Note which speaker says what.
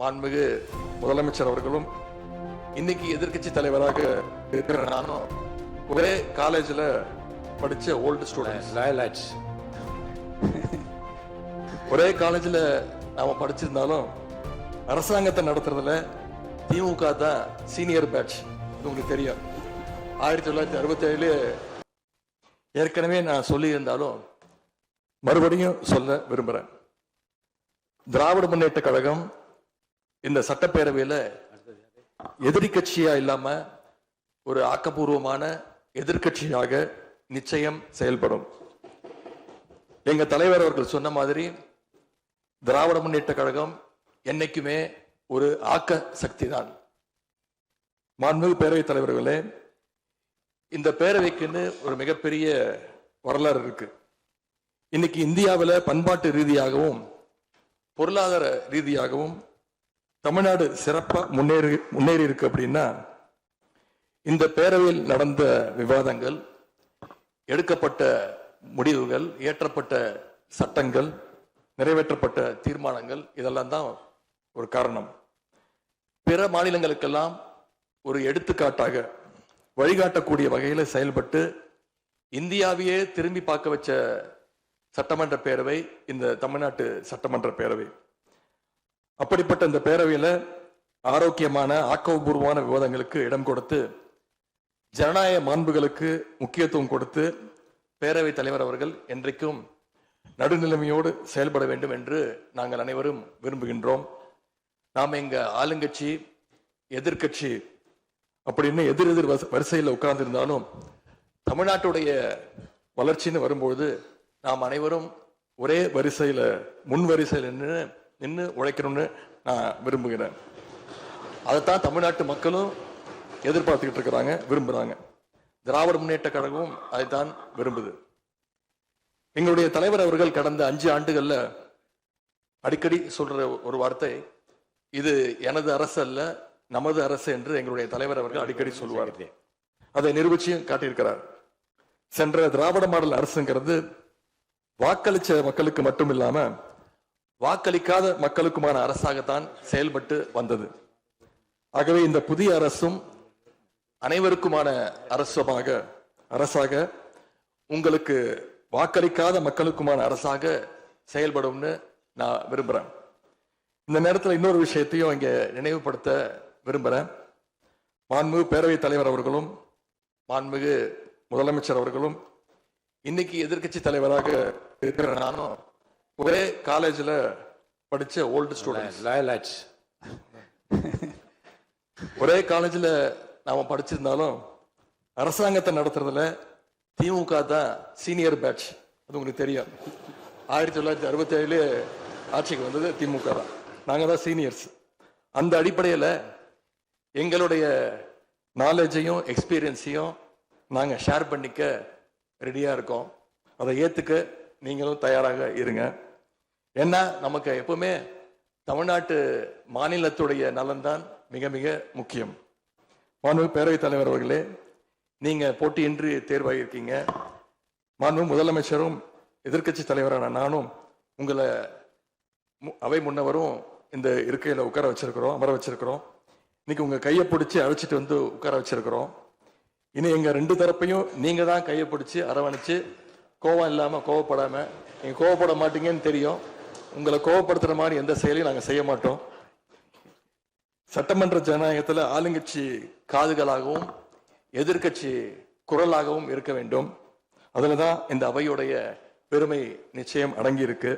Speaker 1: மாண்புமிகு முதலமைச்சர் அவர்களும் இன்னைக்கு எதிர்க்கட்சி தலைவராக இருக்கிற நானும் ஒரே காலேஜில் படிச்ச ஓல்டு ஸ்டூடெண்ட்ஸ். ஒரே காலேஜில் நாம படிச்சிருந்தாலும் அரசாங்கத்தை நடத்துறதுல திமுக தான் சீனியர் பேட்ச். இது உங்களுக்கு தெரியும். 1967 ஏற்கனவே நான் சொல்லி இருந்தாலும் மறுபடியும் சொல்ல விரும்புறேன். திராவிட முன்னேற்ற கழகம் இந்த சட்டப்பேரவையில எதிரி கட்சியா இல்லாம ஒரு ஆக்கப்பூர்வமான எதிர்கட்சியாக நிச்சயம் செயல்படும். எங்க தலைவர் அவர்கள் சொன்ன மாதிரி திராவிட முன்னேற்ற கழகம் என்னைக்குமே ஒரு ஆக்க சக்தி தான். மாண்புமிகு பேரவைத் தலைவர்களே, இந்த பேரவைக்குன்னு ஒரு மிகப்பெரிய வரலாறு இருக்கு. இன்னைக்கு இந்தியாவில் பண்பாட்டு ரீதியாகவும் பொருளாதார ரீதியாகவும் தமிழ்நாடு சிறப்பா முன்னேறி இருக்கு. அப்படின்னா இந்த பேரவையில் நடந்த விவாதங்கள், எடுக்கப்பட்ட முடிவுகள், இயற்றப்பட்ட சட்டங்கள், நிறைவேற்றப்பட்ட தீர்மானங்கள், இதெல்லாம் தான் ஒரு காரணம். பிற மாநிலங்களுக்கெல்லாம் ஒரு எடுத்துக்காட்டாக வழிகாட்டக்கூடிய வகையில் செயல்பட்டு இந்தியாவையே திரும்பி பார்க்க வச்ச சட்டமன்ற பேரவை இந்த தமிழ்நாட்டு சட்டமன்ற பேரவை. அப்படிப்பட்ட இந்த பேரவையில ஆரோக்கியமான ஆக்கப்பூர்வமான விவாதங்களுக்கு இடம் கொடுத்து ஜனநாயக மாண்புகளுக்கு முக்கியத்துவம் கொடுத்து பேரவைத் தலைவர் அவர்கள் என்றைக்கும் நடுநிலைமையோடு செயல்பட வேண்டும் என்று நாங்கள் அனைவரும் விரும்புகின்றோம். நாம் எங்க ஆளுங்கட்சி எதிர்கட்சி அப்படின்னு எதிர் வரிசையில் உட்கார்ந்திருந்தாலும் தமிழ்நாட்டுடைய வளர்ச்சின்னு வரும்போது நாம் அனைவரும் ஒரே வரிசையில முன் வரிசையில் நின்று உழைக்கணும்னு நான் விரும்புகிறேன். அதைத்தான் தமிழ்நாட்டு மக்களும் எதிர்பார்த்துக்கிட்டு இருக்கிறாங்க, விரும்புறாங்க. திராவிட முன்னேற்ற கழகமும் அதைத்தான் விரும்புது. எங்களுடைய தலைவர் அவர்கள் கடந்த 5 ஆண்டுகள்ல அடிக்கடி சொல்ற ஒரு வார்த்தை, இது எனது அரசு அல்ல நமது அரசு என்று எங்களுடைய தலைவர் அவர்கள் அடிக்கடி சொல்லுவார். அதை நிரூபிச்சும் காட்டியிருக்கிறார். சென்ற திராவிட மாடல் அரசுங்கிறது வாக்களிச்ச மக்களுக்கு மட்டும் இல்லாம வாக்களிக்காத மக்களுக்குமான அரசாகத்தான் செயல்பட்டு வந்தது. ஆகவே இந்த புதிய அரசும் அனைவருக்குமான அரசாக உங்களுக்கு வாக்களிக்காத மக்களுக்குமான அரசாக செயல்படும்னு நான் விரும்புறேன். இந்த நேரத்தில் இன்னொரு விஷயத்தையும் இங்க நினைவுபடுத்த விரும்புறேன். மாண்புமிகு பேரவைத் தலைவர் அவர்களும் மாண்புமிகு முதலமைச்சர் அவர்களும் இன்னைக்கு எதிர்க்கட்சி தலைவராக இருக்கிற நானும் ஒரே காலேஜில் படிச்ச ஓல்டு ஸ்டூடெண்ட்ஸ். ஒரே காலேஜில் நாம படிச்சிருந்தாலும் அரசாங்கத்தை நடத்துறதுல திமுக தான் சீனியர் பேட்ச். அது உங்களுக்கு தெரியும். 1967 ஆட்சிக்கு வந்தது திமுக தான். நாங்க தான் சீனியர்ஸ். அந்த அடிப்படையில் எங்களுடைய நாலேஜையும் எக்ஸ்பீரியன்ஸையும் நாங்க ஷேர் பண்ணிக்க ரெடியா இருக்கோம். அதை ஏத்துக்க நீங்களும் தயாராக இருங்க. ஏன்னா நமக்கு எப்பவுமே தமிழ்நாட்டு மாநிலத்துடைய நலன்தான் மிக மிக முக்கியம். மாண்புமிகு பேரவைத் தலைவர் அவர்களே, நீங்க போட்டியின்றி தேர்வாகியிருக்கீங்க. மாண்புமிகு முதலமைச்சரும் எதிர்க்கட்சி தலைவரான நானும் உங்களை அவை முன்னவரும் இந்த இருக்கையில உட்கார வச்சிருக்கிறோம், அமர வச்சிருக்கிறோம். இன்னைக்கு உங்க கையை பிடிச்சி அழைச்சிட்டு வந்து உட்கார வச்சிருக்கிறோம். இனி எங்க 2 தரப்பையும் நீங்க தான் கையை பிடிச்சி அரவணைச்சு கோபம் இல்லாம கோவப்படாம, நீங்க கோவப்பட மாட்டீங்கன்னு தெரியும். உங்களை கோவப்படுத்துற மாதிரி எந்த செயலையும் நாங்க செய்ய மாட்டோம். சட்டமன்ற ஜனநாயகத்துல ஆளுங்கட்சி காதுகளாகவும் எதிர்கட்சி குரலாகவும் இருக்க வேண்டும். அதுலதான் இந்த அவையுடைய பெருமை நிச்சயம் அடங்கி இருக்கு.